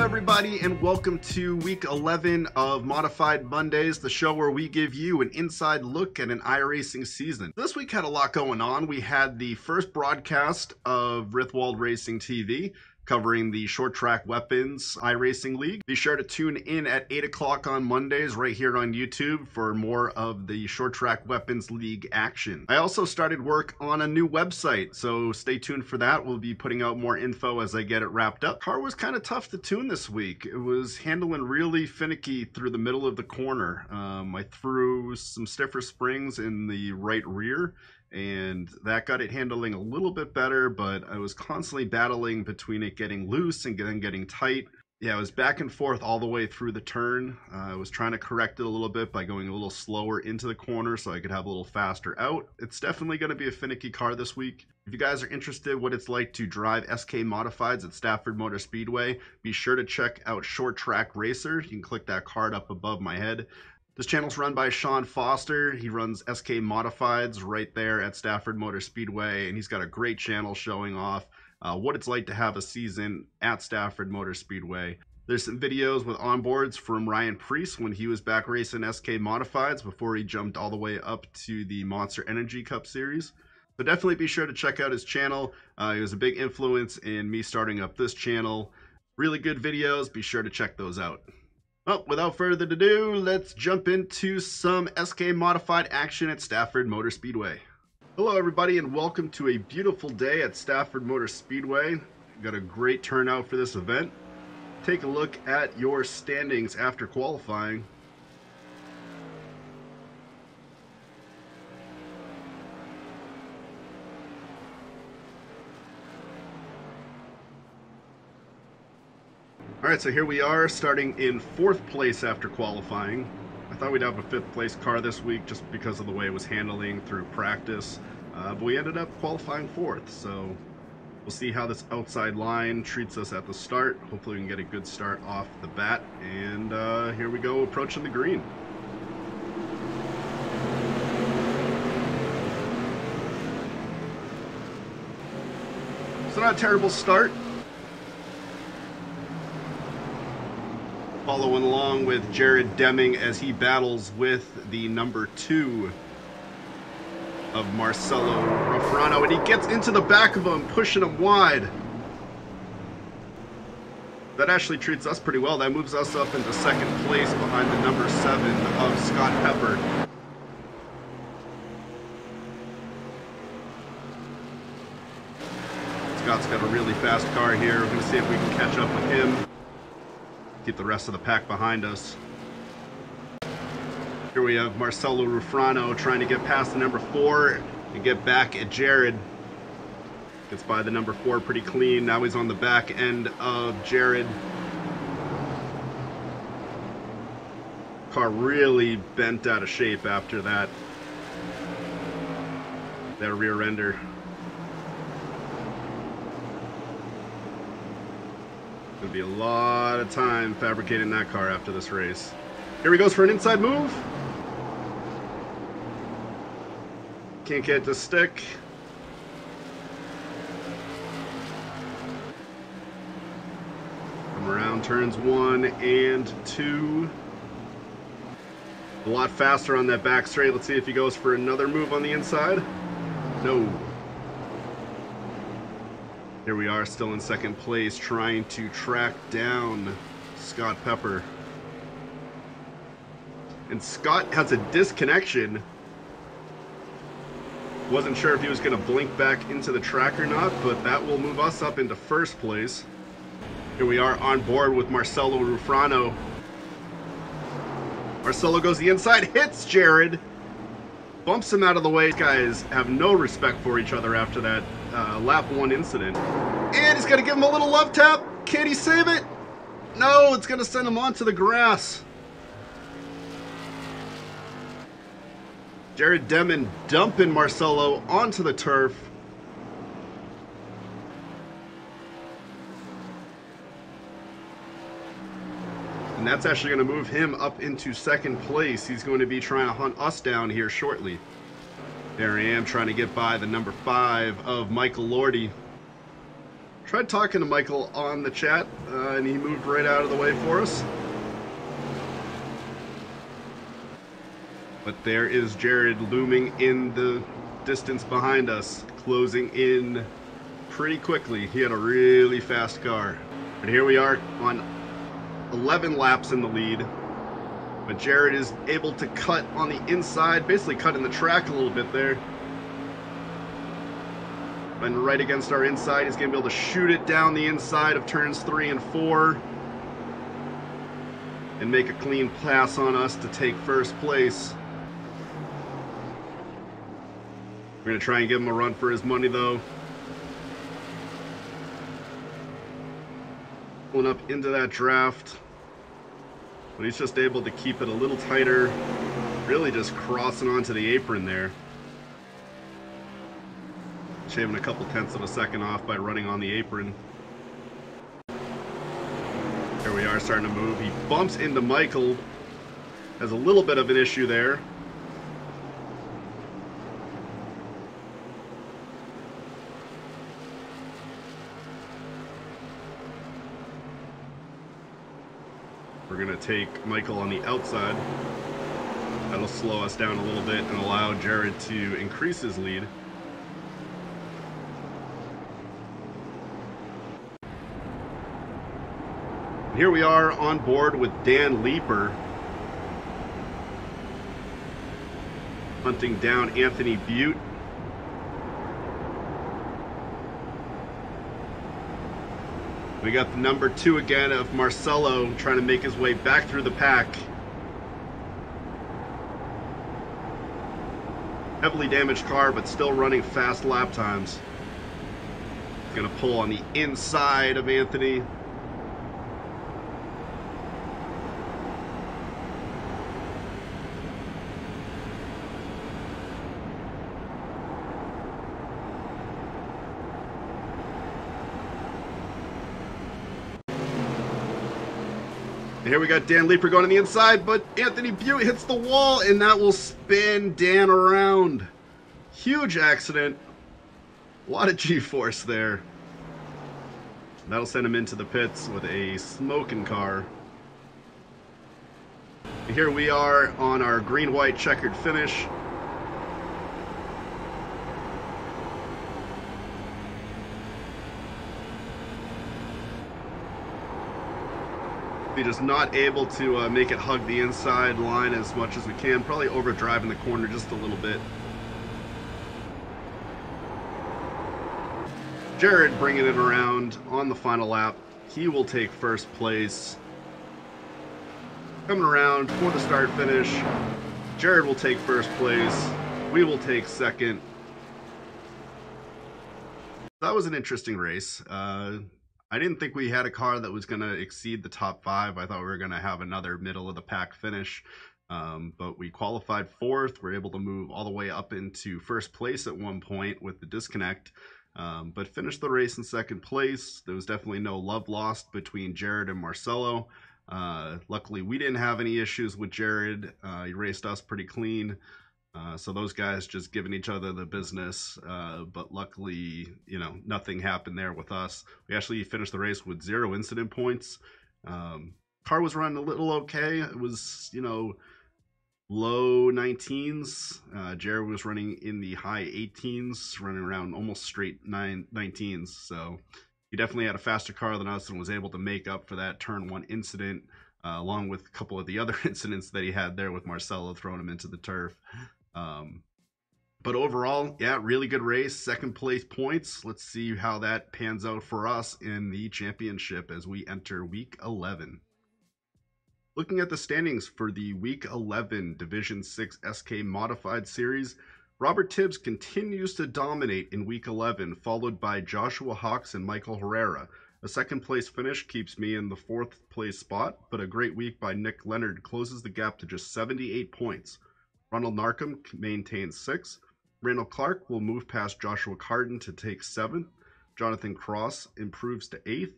everybody, and welcome to week 11 of Modified Mondays, the show where we give you an inside look at an iRacing season. This week had a lot going on. We had the first broadcast of Rithwald Racing TV, covering the Short Track Weapons iRacing League. Be sure to tune in at 8 o'clock on Mondays right here on YouTube for more of the Short Track Weapons League action. I also started work on a new website, so stay tuned for that. We'll be putting out more info as I get it wrapped up. Car was kind of tough to tune this week. It was handling really finicky through the middle of the corner. I threw some stiffer springs in the right rear, and that got it handling a little bit better, but I was constantly battling between it getting loose and then getting tight. Yeah, I was back and forth all the way through the turn. I was trying to correct it a little bit by going a little slower into the corner so I could have a little faster out. It's definitely going to be a finicky car this week. If you guys are interested what it's like to drive SK Modifieds at Stafford Motor Speedway, be sure to check out Short Track Racer. You can click that card up above my head. This channel's run by Sean Foster. He runs SK Modifieds right there at Stafford Motor Speedway, and he's got a great channel showing off what it's like to have a season at Stafford Motor Speedway. There's some videos with onboards from Ryan Preece when he was back racing SK Modifieds before he jumped all the way up to the Monster Energy Cup Series. So definitely be sure to check out his channel. He was a big influence in me starting up this channel. Really good videos. Be sure to check those out. Well, without further ado, let's jump into some SK Modified action at Stafford Motor Speedway. Hello everybody, and welcome to a beautiful day at Stafford Motor Speedway. We've got a great turnout for this event. Take a look at your standings after qualifying. Alright, so here we are, starting in 4th place after qualifying. I thought we'd have a 5th place car this week just because of the way it was handling through practice. But we ended up qualifying 4th, so we'll see how this outside line treats us at the start. Hopefully we can get a good start off the bat. And here we go, approaching the green. So not a terrible start. Following along with Jared Deming as he battles with the number 2 of Marcelo Rafrano, and he gets into the back of him, pushing him wide. That actually treats us pretty well. That moves us up into 2nd place behind the number 7 of Scott Pepper. Scott's got a really fast car here. We're going to see if we can catch up with him. Keep the rest of the pack behind us. Here we have Marcelo Rufrano trying to get past the number 4 and get back at Jared. Gets by the number 4 pretty clean. Now he's on the back end of Jared. Car really bent out of shape after that rear ender. Gonna be a lot of time fabricating that car after this race. Here he goes for an inside move. Can't get it to stick. Come around turns 1 and 2. A lot faster on that back straight. Let's see if he goes for another move on the inside. No. Here we are, still in 2nd place, trying to track down Scott Pepper. And Scott has a disconnection. Wasn't sure if he was going to blink back into the track or not, but that will move us up into 1st place. Here we are on board with Marcelo Rufrano. Marcelo goes the inside, hits Jared, bumps him out of the way. These guys have no respect for each other after that lap 1 incident. And he's going to give him a little love tap. Can he save it? No, it's going to send him onto the grass. Jared Deming dumping Marcelo onto the turf. And that's actually going to move him up into 2nd place. He's going to be trying to hunt us down here shortly. There I am trying to get by the number 5 of Michael Lordy. Tried talking to Michael on the chat, and he moved right out of the way for us. But there is Jared looming in the distance behind us, closing in pretty quickly. He had a really fast car. And here we are on 11 laps in the lead. But Jared is able to cut on the inside, basically cutting the track a little bit there. And right against our inside, he's going to be able to shoot it down the inside of turns 3 and 4. And make a clean pass on us to take first place. We're going to try and give him a run for his money, though. Pulling up into that draft. But he's just able to keep it a little tighter. Really just crossing onto the apron there. Shaving a couple tenths of a second off by running on the apron. There we are, starting to move. He bumps into Michael. Has a little bit of an issue there. We're going to take Michael on the outside. That'll slow us down a little bit and allow Jared to increase his lead. Here we are on board with Dan Leeper, hunting down Anthony Butte. We got the number 2 again of Marcelo trying to make his way back through the pack. Heavily damaged car, but still running fast lap times. Gonna pull on the inside of Anthony. Here we got Dan Leeper going on the inside, but Anthony Butte hits the wall, and that will spin Dan around. Huge accident. A lot of G-force there. That'll send him into the pits with a smoking car. Here we are on our green-white checkered finish. Just not able to make it hug the inside line as much as we can. Probably overdriving the corner just a little bit. Jared bringing it around on the final lap. He will take first place. Coming around for the start finish. Jared will take first place. We will take second. That was an interesting race. I didn't think we had a car that was going to exceed the top 5. I thought we were going to have another middle of the pack finish. But we qualified 4th. We're able to move all the way up into first place at one point with the disconnect. But finished the race in second place. There was definitely no love lost between Jared and Marcelo. Luckily, we didn't have any issues with Jared. He raced us pretty clean. So those guys just giving each other the business, but luckily, you know, nothing happened there with us. We actually finished the race with 0 incident points. Car was running a little okay. It was, you know, low 19s. Jared was running in the high 18s, running around almost straight 19s. So he definitely had a faster car than us and was able to make up for that turn 1 incident, along with a couple of the other incidents that he had there with Marcelo throwing him into the turf. But overall, yeah, really good race. Second place points. Let's see how that pans out for us in the championship as we enter week 11. Looking at the standings for the week 11 Division 6 SK Modified Series, Robert Tibbs continues to dominate in week 11, followed by Joshua Hawks and Michael Herrera. A second place finish keeps me in the 4th place spot, but a great week by Nick Leonard closes the gap to just 78 points. Ronald Narcombe maintains 6th. Randall Clark will move past Joshua Carden to take 7th. Jonathan Cross improves to 8th.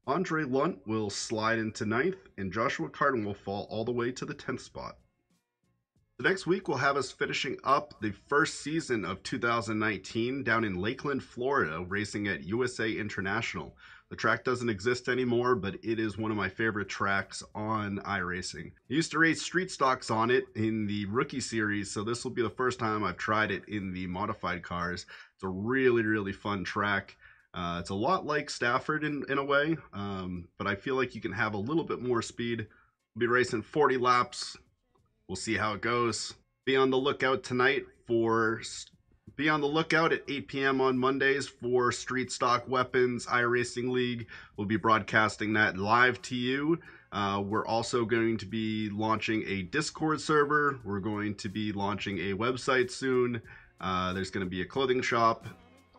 Andre Lunt will slide into 9th. And Joshua Carden will fall all the way to the 10th spot. The next week will have us finishing up the first season of 2019 down in Lakeland, Florida, racing at USA International. The track doesn't exist anymore, but it is one of my favorite tracks on iRacing. I used to race street stocks on it in the rookie series, so this will be the first time I've tried it in the modified cars. It's a really, really fun track. It's a lot like Stafford in a way, but I feel like you can have a little bit more speed. We'll be racing 40 laps. We'll see how it goes. Be on the lookout tonight at 8 p.m. on Mondays for Street Stock Weapons iRacing League. We'll be broadcasting that live to you. We're also going to be launching a Discord server. We're going to be launching a website soon. There's going to be a clothing shop.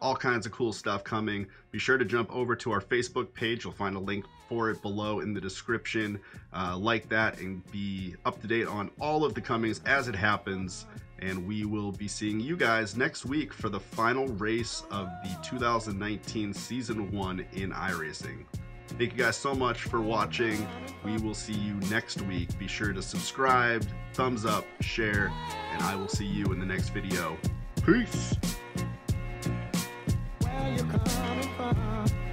All kinds of cool stuff coming. Be sure to jump over to our Facebook page. You'll find a link for it below in the description. Like that and be up to date on all of the comings as it happens. And we will be seeing you guys next week for the final race of the 2019 Season 1 in iRacing. Thank you guys so much for watching. We will see you next week. Be sure to subscribe, thumbs up, share, and I will see you in the next video. Peace! Where you coming from?